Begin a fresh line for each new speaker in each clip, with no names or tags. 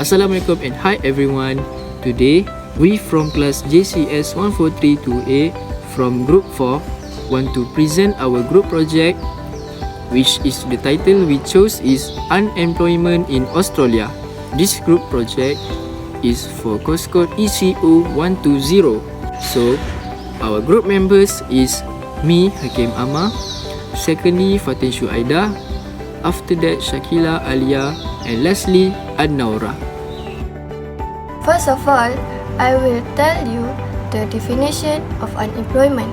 Assalamualaikum and hi everyone. Today, we from class JCS 1432A from group 4 want to present our group project, which is the title we chose is Unemployment in Australia. This group project is for course code ECO120. So, our group members is me, Hakim Amma, secondly Fatin Shuaida, after that Shakila Alia, and lastly Adnaura.
First of all, I will tell you the definition of unemployment.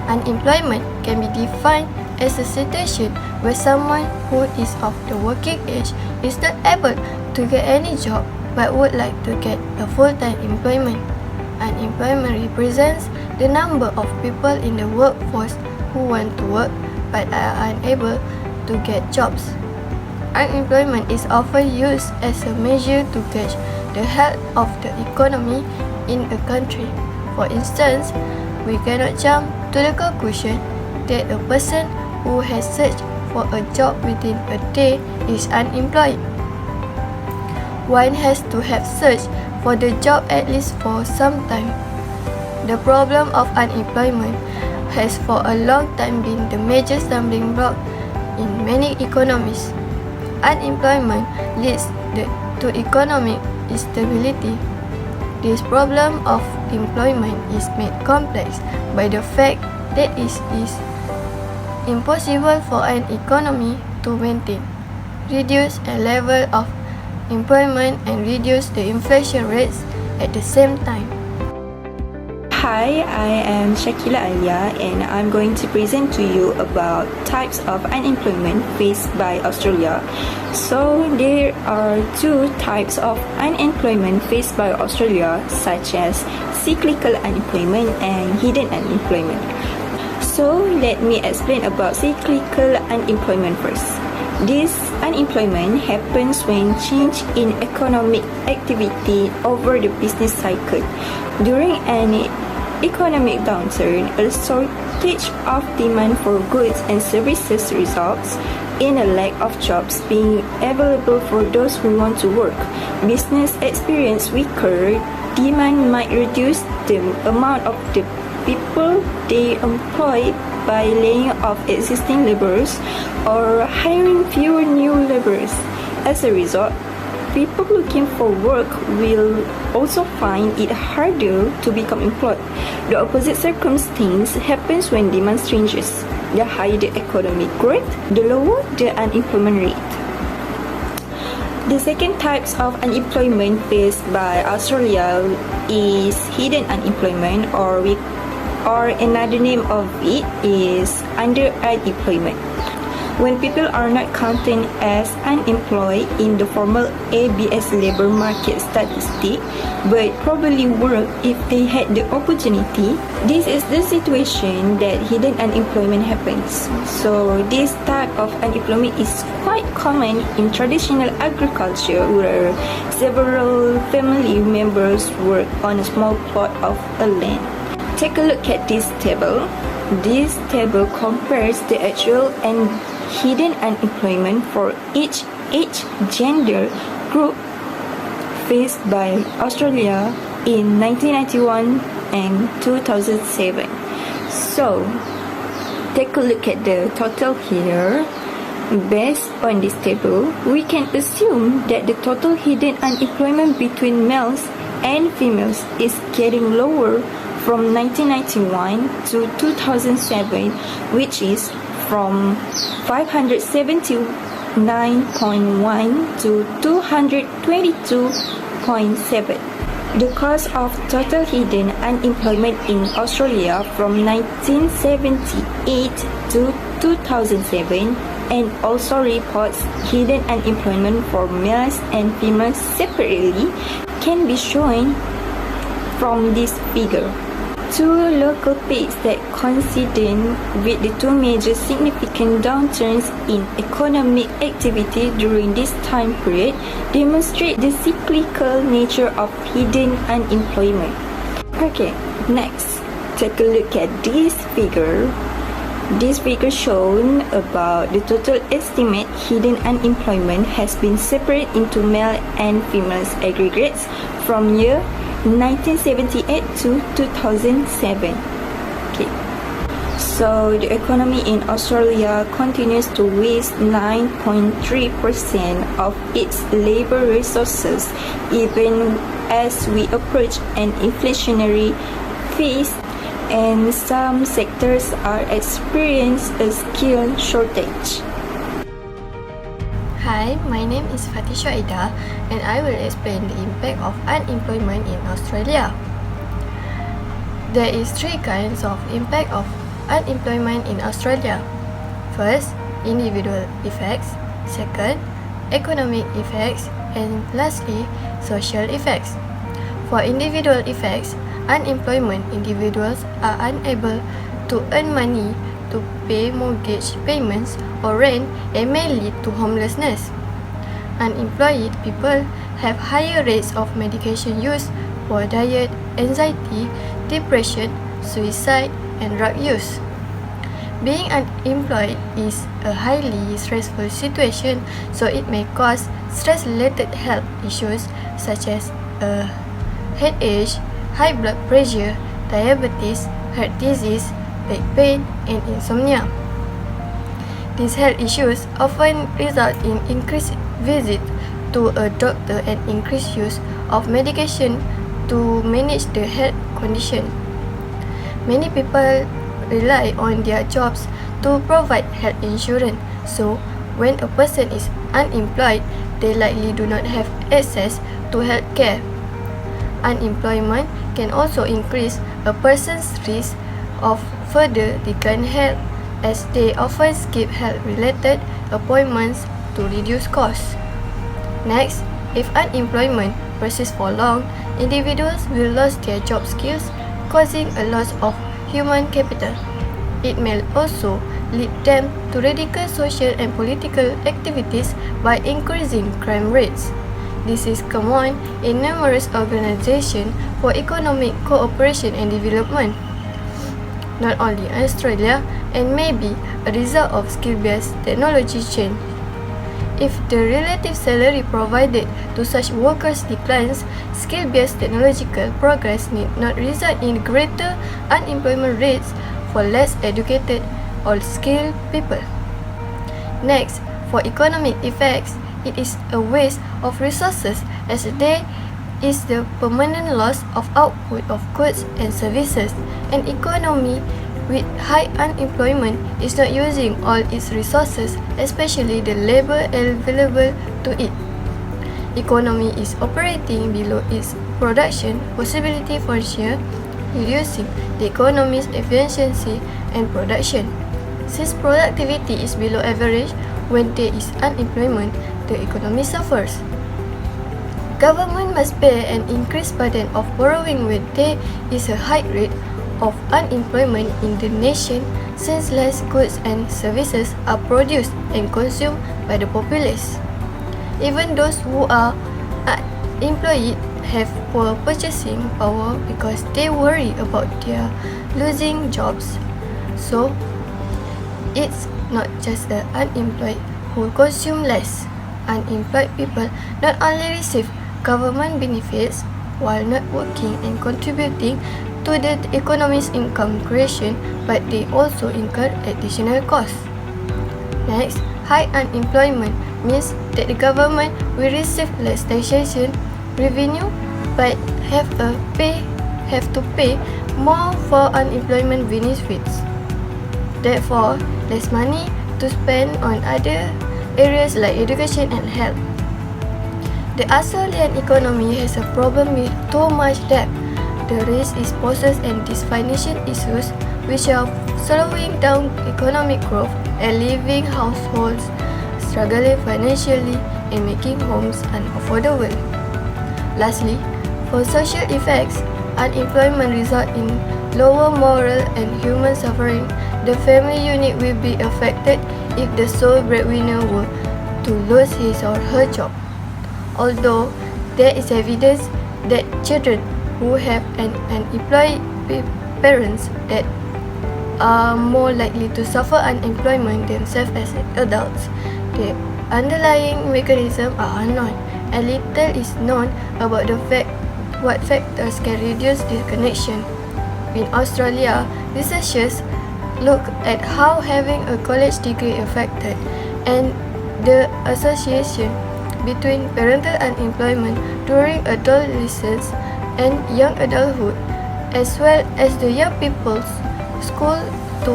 Unemployment can be defined as a situation where someone who is of the working age is not able to get any job but would like to get a full-time employment. Unemployment represents the number of people in the workforce who want to work but are unable to get jobs. Unemployment is often used as a measure to gauge the health of the economy in a country. For instance, we cannot jump to the conclusion that a person who has searched for a job within a day is unemployed. One has to have searched for the job at least for some time. The problem of unemployment has for a long time been the major stumbling block in many economies. Unemployment leads to economic instability. This problem of employment is made complex by the fact that it is impossible for an economy to maintain, reduce a level of employment and reduce the inflation rates at the same time.
Hi, I am Shakila Alia and I'm going to present to you about types of unemployment faced by Australia. So there are two types of unemployment faced by Australia, such as cyclical unemployment and hidden unemployment. So let me explain about cyclical unemployment first. This unemployment happens when change in economic activity over the business cycle. During an economic downturn, a shortage of demand for goods and services results in a lack of jobs being available for those who want to work. Business experience weaker demand might reduce the amount of the people they employ by laying off existing laborers or hiring fewer new laborers. As a result, people looking for work will also find it harder to become employed. The opposite circumstance happens when demand changes. The higher the economic growth, the lower the unemployment rate. The second types of unemployment faced by Australia is hidden unemployment, or another name of it is underemployment. When people are not counted as unemployed in the formal ABS labor market statistic, but probably work if they had the opportunity, this is the situation that hidden unemployment happens. So this type of unemployment is quite common in traditional agriculture, where several family members work on a small plot of a land. Take a look at this table. This table compares the actual and hidden unemployment for each age gender group faced by Australia in 1991 and 2007. So, take a look at the total here. Based on this table, we can assume that the total hidden unemployment between males and females is getting lower from 1991 to 2007, which is from 579.1 to 222.7. The cause of total hidden unemployment in Australia from 1978 to 2007, and also reports hidden unemployment for males and females separately, can be shown from this figure. Two local peaks that coincided with the two major significant downturns in economic activity during this time period demonstrate the cyclical nature of hidden unemployment. Okay, next, take a look at this figure. This figure shown about the total estimate hidden unemployment has been separated into male and female aggregates from year 1978 to 2007. Okay. So the economy in Australia continues to waste 9.3% of its labor resources even as we approach an inflationary phase, and some sectors are experiencing a skill shortage.
Hi, my name is Fatisha Ida and I will explain the impact of unemployment in Australia. There is three kinds of impact of unemployment in Australia. First, individual effects. Second, economic effects. And lastly, social effects. For individual effects, unemployment individuals are unable to earn money to pay mortgage payments or rent and may lead to homelessness. Unemployed people have higher rates of medication use, poor diet, anxiety, depression, suicide, and drug use. Being unemployed is a highly stressful situation, so it may cause stress-related health issues such as headache, high blood pressure, diabetes, heart disease, back pain, and insomnia. These health issues often result in increased visit to a doctor and increased use of medication to manage the health condition. Many people rely on their jobs to provide health insurance, so when a person is unemployed, they likely do not have access to health care. Unemployment can also increase a person's risk of further decline health as they often skip health-related appointments to reduce costs. Next, if unemployment persists for long, individuals will lose their job skills, causing a loss of human capital. It may also lead them to radical social and political activities by increasing crime rates. This is common in numerous organizations for economic cooperation and development, not only in Australia, and may be a result of skill-based technology change. If the relative salary provided to such workers declines, skill-based technological progress need not result in greater unemployment rates for less educated or skilled people. Next, for economic effects, it is a waste of resources as there is the permanent loss of output of goods and services. An economy with high unemployment is not using all its resources, especially the labor available to it. Economy is operating below its production possibility for sure, reducing the economy's efficiency and production. Since productivity is below average, when there is unemployment, the economy suffers. Government must bear an increased burden of borrowing when there is a high rate of unemployment in the nation, since less goods and services are produced and consumed by the populace. Even those who are unemployed have poor purchasing power because they worry about their losing jobs. So, it's not just the unemployed who consume less. Unemployed people not only receive government benefits while not working and contributing to the economy's income creation, but they also incur additional costs. Next, high unemployment means that the government will receive less taxation revenue but have to pay more for unemployment benefits. Therefore, less money to spend on other areas like education and health. The Australian economy has a problem with too much debt. The risk is poses and these financial issues which are slowing down economic growth and leaving households struggling financially and making homes unaffordable. Lastly, for social effects, unemployment results in lower moral and human suffering. The family unit will be affected if the sole breadwinner were to lose his or her job. Although there is evidence that children who have an unemployed parents that are more likely to suffer unemployment themselves as adults. The underlying mechanisms are unknown, and little is known about what factors can reduce this connection. In Australia, researchers look at how having a college degree affected and the association between parental unemployment during adolescence and young adulthood, as well as the young people's school to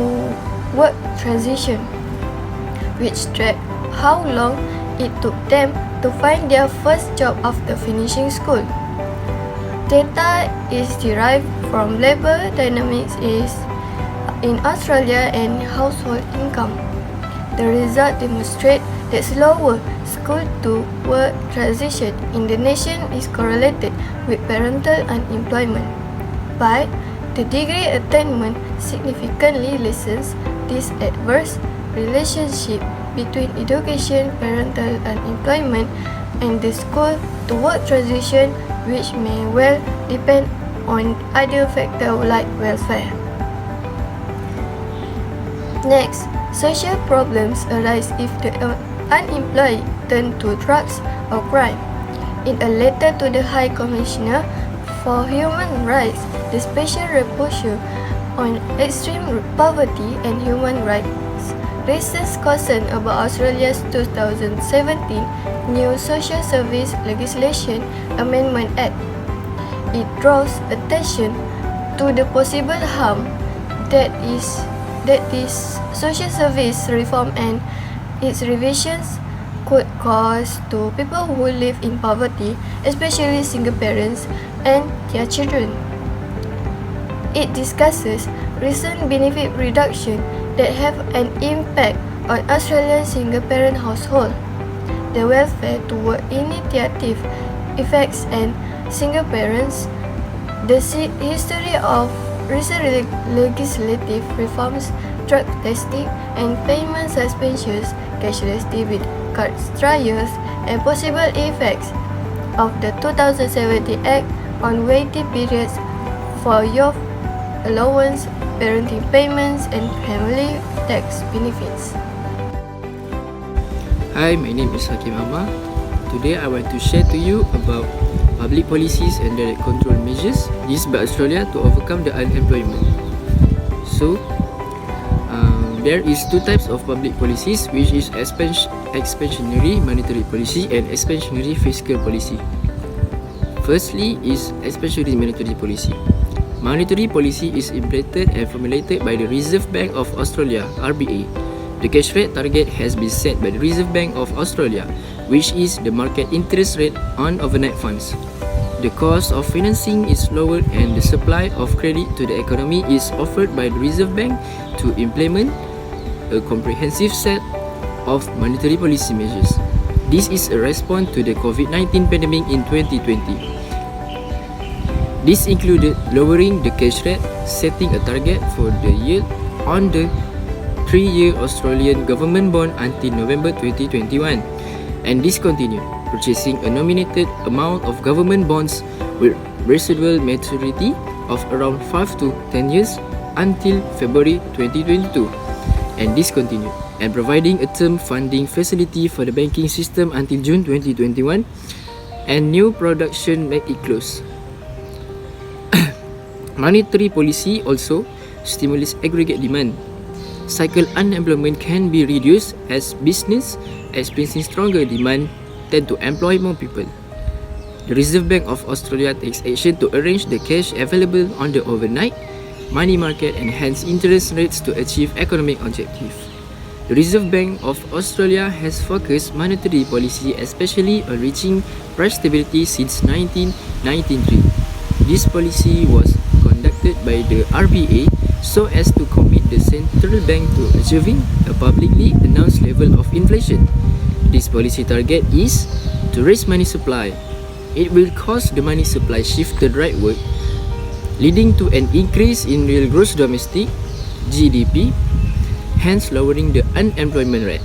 work transition, which track how long it took them to find their first job after finishing school. Data is derived from labor dynamics in Australia and household income. The result demonstrate that slower school-to-work transition in the nation is correlated with parental unemployment. But the degree attainment significantly lessens this adverse relationship between education, parental unemployment, and the school-to-work transition, which may well depend on other factors like welfare. Next, social problems arise if the unemployed turn to drugs or crime. In a letter to the High Commissioner for Human Rights, the Special Rapporteur on Extreme Poverty and Human Rights raises concern about Australia's 2017 new Social Service Legislation Amendment Act. It draws attention to the possible harm that this social service reform and its revisions could cause to people who live in poverty, especially single parents and their children. It discusses recent benefit reduction that have an impact on Australian single-parent household, the welfare to work initiative effects and single parents, the history of recent legislative reforms, drug testing and payment suspensions, cashless debit cards trials, and possible effects of the 2017 Act on waiting periods for youth allowance, parenting payments, and family tax benefits.
Hi, my name is Hakim Ahmad. Today I want to share to you about public policies and direct control measures used by Australia to overcome the unemployment. So, there is two types of public policies, which is expansionary monetary policy and expansionary fiscal policy. Firstly is expansionary monetary policy. Monetary policy is implemented and formulated by the Reserve Bank of Australia, RBA. The cash rate target has been set by the Reserve Bank of Australia, which is the market interest rate on overnight funds. The cost of financing is lowered and the supply of credit to the economy is offered by the Reserve Bank to implement a comprehensive set of monetary policy measures. This is a response to the COVID-19 pandemic in 2020. This included lowering the cash rate, setting a target for the yield on the 3-year Australian government bond until November 2021, and discontinued purchasing a nominated amount of government bonds with residual maturity of around 5 to 10 years until February 2022, and discontinued and providing a term funding facility for the banking system until June 2021, and new production make it close. Monetary policy also stimulates aggregate demand. Cycle unemployment can be reduced as business experiencing stronger demand tend to employ more people. The Reserve Bank of Australia takes action to arrange the cash available on the overnight money market and hence interest rates to achieve economic objectives. The Reserve Bank of Australia has focused monetary policy especially on reaching price stability since 1993. This policy was conducted by the RBA so as to commit the central bank to achieving a publicly announced level of inflation. This policy target is to raise money supply. It will cause the money supply shifted rightward, leading to an increase in real gross domestic GDP, hence lowering the unemployment rate.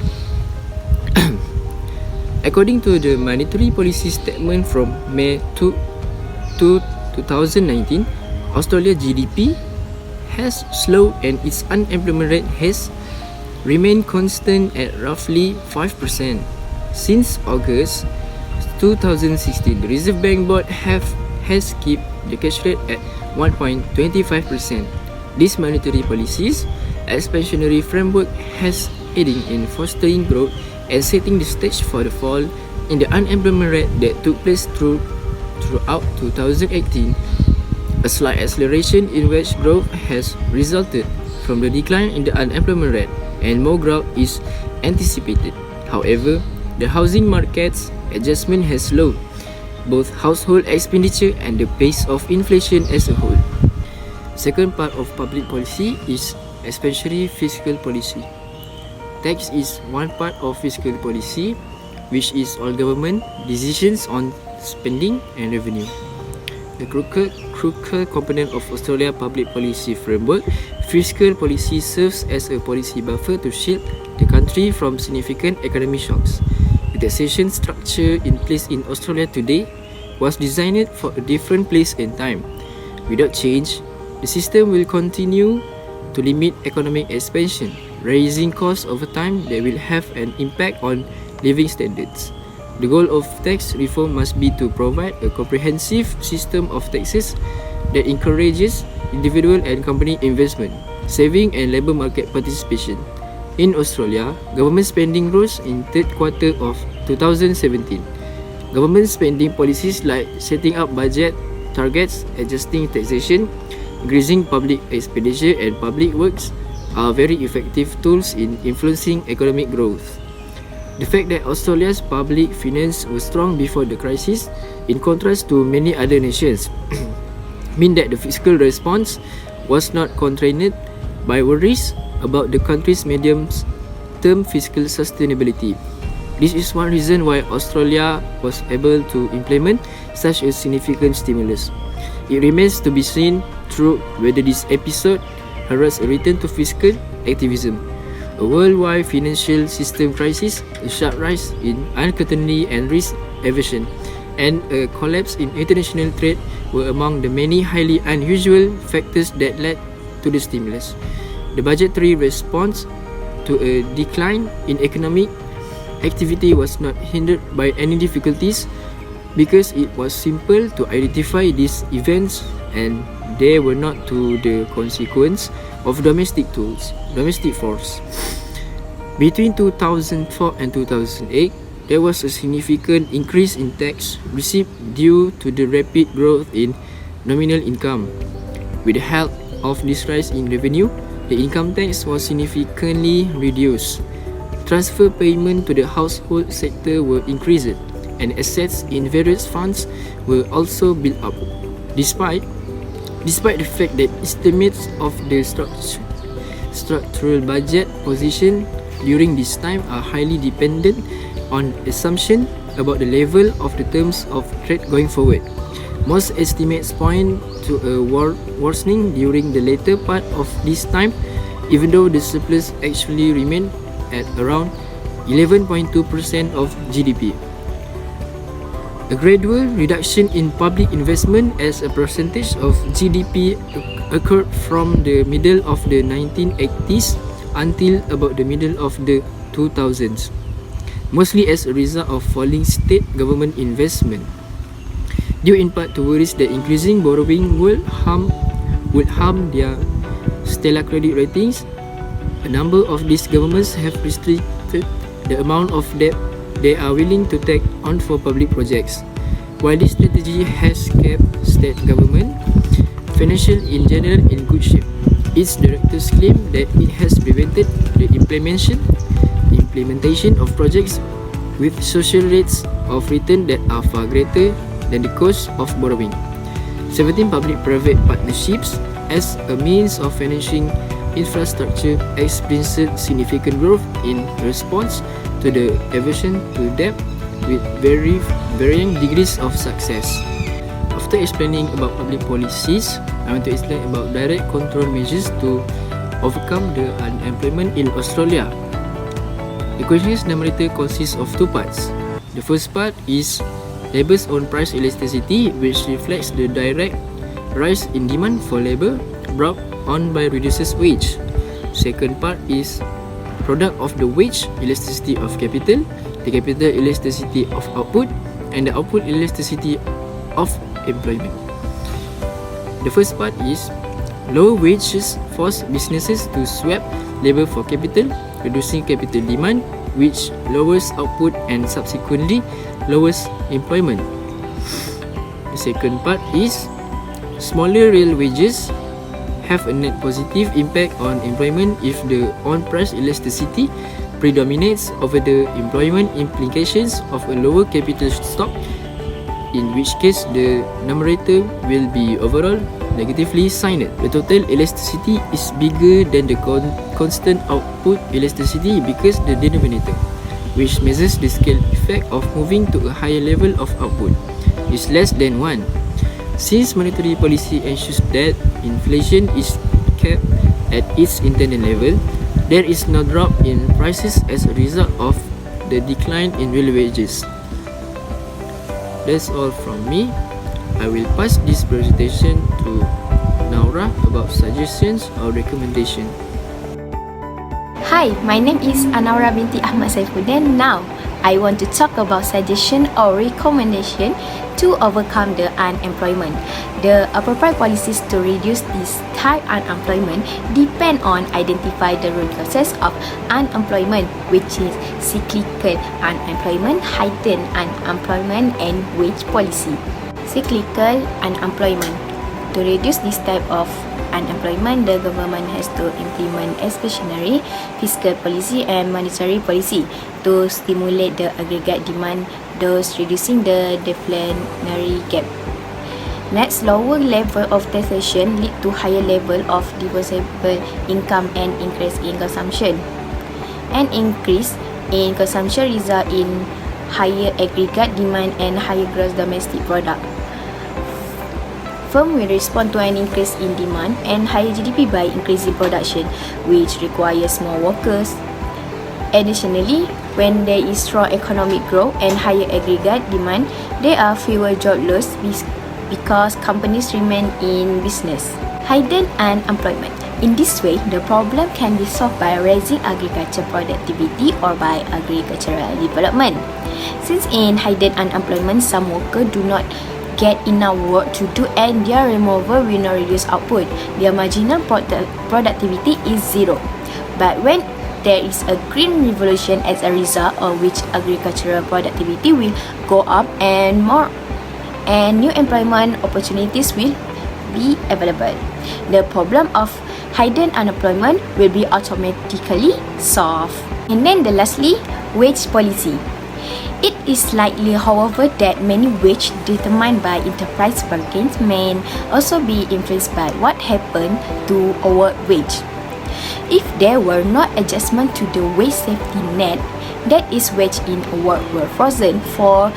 According to the monetary policy statement from May 2019, Australia GDP has slowed and its unemployment rate has remained constant at roughly 5%. Since August 2016, the Reserve Bank Board has kept the cash rate at 1.25%. These monetary policies, expansionary framework has aiding in fostering growth and setting the stage for the fall in the unemployment rate that took place throughout 2018. A slight acceleration in wage growth has resulted from the decline in the unemployment rate, and more growth is anticipated. However, the housing market's adjustment has slowed both household expenditure and the pace of inflation as a whole. Second part of public policy is especially fiscal policy. Tax is one part of fiscal policy, which is all government decisions on spending and revenue. The crucial component of Australia public policy framework, fiscal policy serves as a policy buffer to shield the country from significant economic shocks. The taxation structure in place in Australia today was designed for a different place and time. Without change, the system will continue to limit economic expansion, raising costs over time that will have an impact on living standards. The goal of tax reform must be to provide a comprehensive system of taxes that encourages individual and company investment, saving and labour market participation. In Australia, government spending rose in third quarter of 2017. Government spending policies like setting up budget targets, adjusting taxation, increasing public expenditure and public works are very effective tools in influencing economic growth. The fact that Australia's public finance was strong before the crisis, in contrast to many other nations, mean that the fiscal response was not constrained by worries about the country's medium-term fiscal sustainability. This is one reason why Australia was able to implement such a significant stimulus. It remains to be seen through whether this episode heralds a return to fiscal activism. A worldwide financial system crisis, a sharp rise in uncertainty and risk aversion, and a collapse in international trade were among the many highly unusual factors that led to the stimulus. The budgetary response to a decline in economic activity was not hindered by any difficulties because it was simple to identify these events and they were not to the consequence of domestic force. Between 2004 and 2008, there was a significant increase in tax received due to the rapid growth in nominal income. With the help of this rise in revenue, the income tax was significantly reduced. Transfer payment to the household sector were increased, and assets in various funds were also built up. Despite the fact that estimates of the structural budget position during this time are highly dependent on assumption about the level of the terms of trade going forward. Most estimates point to a worsening during the later part of this time, even though the surplus actually remained at around 11.2% of GDP. A gradual reduction in public investment as a percentage of GDP occurred from the middle of the 1980s until about the middle of the 2000s, mostly as a result of falling state government investment, due in part to worries that increasing borrowing would harm their stellar credit ratings. A number of these governments have restricted the amount of debt they are willing to take on for public projects. While this strategy has kept state government financial in general in good shape, its directors claim that it has prevented the implementation of projects with social rates of return that are far greater than the cost of borrowing. 17 public-private partnerships as a means of financing infrastructure experienced significant growth in response to the aversion to debt with varying degrees of success. After explaining about public policies, I want to explain about direct control measures to overcome the unemployment in Australia. The question's numerator consists of two parts. The first part is labour's own price elasticity, which reflects the direct rise in demand for labour brought on by reduces wage. Second part is product of the wage, elasticity of capital, the capital elasticity of output, and the output elasticity of employment. The first part is lower wages force businesses to swap labor for capital, reducing capital demand, which lowers output and subsequently lowers employment. The second part is smaller real wages have a net positive impact on employment if the on-price elasticity predominates over the employment implications of a lower capital stock, in which case the numerator will be overall negatively signed. The total elasticity is bigger than the constant output elasticity because the denominator, which measures the scale effect of moving to a higher level of output, is less than 1. Since monetary policy ensures that inflation is kept at its intended level, there is no drop in prices as a result of the decline in real wages. That's all from me. I will pass this presentation to Naura about suggestions or recommendation.
Hi, my name is Anaura binti Ahmad Saifuddin. Now, I want to talk about suggestion or recommendation to overcome the unemployment. The appropriate policies to reduce this type unemployment depend on identify the root causes of unemployment, which is cyclical unemployment, hidden unemployment, and wage policy. Cyclical unemployment. To reduce this type of unemployment, the government has to implement expansionary fiscal policy and monetary policy to stimulate the aggregate demand, thus reducing the deflationary gap. Next, lower level of taxation lead to higher level of disposable income and increase in consumption. An increase in consumption result in higher aggregate demand and higher gross domestic product. Firm will respond to an increase in demand and higher GDP by increasing production, which requires more workers. Additionally, when there is strong economic growth and higher aggregate demand, there are fewer job losses because companies remain in business. Hidden unemployment. In this way, the problem can be solved by raising agriculture productivity or by agricultural development. Since in hidden unemployment, some workers do not get enough work to do and their removal will not reduce output. Their marginal productivity is zero. But when there is a green revolution as a result of which agricultural productivity will go up and new employment opportunities will be available, the problem of hidden unemployment will be automatically solved. And then lastly, wage policy. It is likely, however, that many wages determined by enterprise bargains may also be influenced by what happened to our wage. If there were no adjustment to the wage safety net, that is, wage in work were frozen for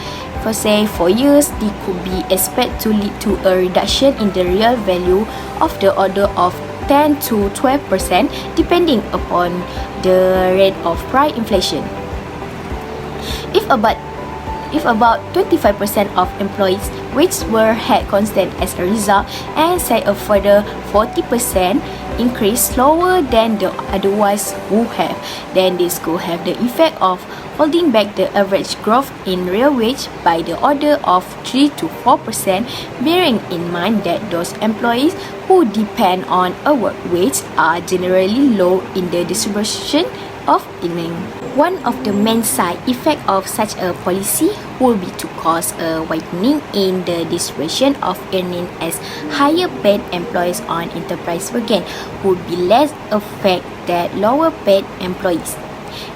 say 4 years, it could be expected to lead to a reduction in the real value of the order of 10 to 12% depending upon the rate of price inflation. If about 25% of employees' wages were held constant as a result, and say a further 40% increase slower than the otherwise would have, then this could have the effect of holding back the average growth in real wage by the order of 3 to 4%, bearing in mind that those employees who depend on a work wage are generally low in the distribution of earning. One of the main side effects of such a policy would be to cause a widening in the distribution of earning, as higher paid employees on enterprise bargain would be less affected than lower paid employees.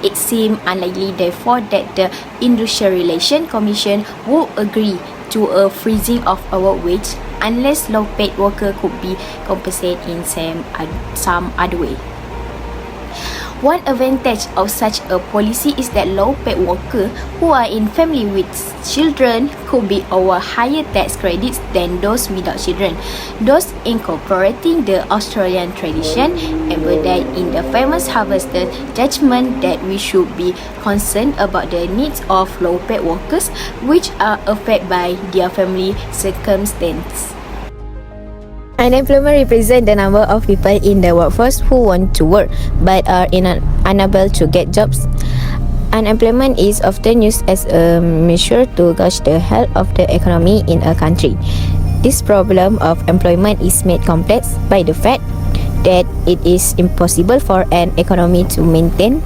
It seems unlikely, therefore, that the Industrial Relations Commission would agree to a freezing of our wage unless low-paid workers could be compensated in some other way. One advantage of such a policy is that low-paid workers who are in family with children could be over higher tax credits than those without children, thus incorporating the Australian tradition embedded in the famous Harvester judgment that we should be concerned about the needs of low-paid workers which are affected by their family circumstances.
Unemployment represents the number of people in the workforce who want to work but are unable to get jobs. Unemployment is often used as a measure to gauge the health of the economy in a country. This problem of employment is made complex by the fact that it is impossible for an economy to maintain,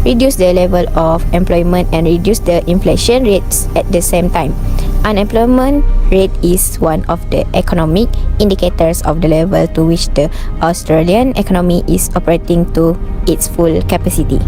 reduce the level of employment and reduce the inflation rates at the same time. Unemployment rate is one of the economic indicators of the level to which the Australian economy is operating to its full capacity.